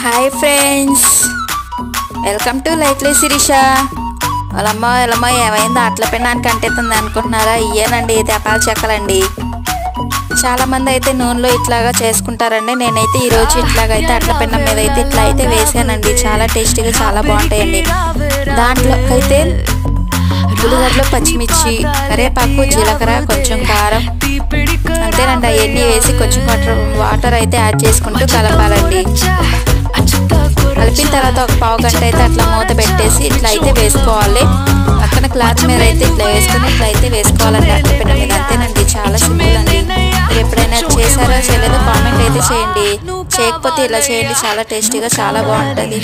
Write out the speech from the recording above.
Hi friends, welcome to lightly Sirisha. వాళ్ళమ్మో ఏమైందో అట్ల పెన్నానికి అంటేస్తుంది అనుకుంటున్నారా? ఇయ్యేనండి తెపాల చెక్కలండి. చాలామంది అయితే నూనెలో ఇట్లాగా చేసుకుంటారండి. నేనైతే ఈరోజు ఇట్లాగైతే అట్ల పెన్నం మీద అయితే ఇట్లా అయితే వేసానండి. చాలా టేస్టీగా చాలా బాగుంటాయండి. దాంట్లో అయితే ఉల్లిగడ్డలు, పచ్చిమిర్చి, కరివేపాకు, జీలకర్ర, కొంచెం కారం, అంతేనండి. అవన్నీ వేసి కొంచెం వాటర్ అయితే యాడ్ చేసుకుంటూ కలపాలండి. కలిపిన తర్వాత ఒక పావు గంట అయితే అట్లా మూత పెట్టేసి ఇట్లా అయితే వేసుకోవాలి. పక్కన క్లాత్ మీద అయితే ఇట్లా వేసుకుని ఇట్లా అయితే వేసుకోవాలండి అట్ల పెన్నం మీద. అంతేనండి, చాలా సింపుల్ అండి. మీరు ఎప్పుడైనా చేశారో చేయలేదో కామెంట్ అయితే చేయండి. చేయకపోతే ఇలా చేయండి, చాలా టేస్టీగా చాలా బాగుంటుంది.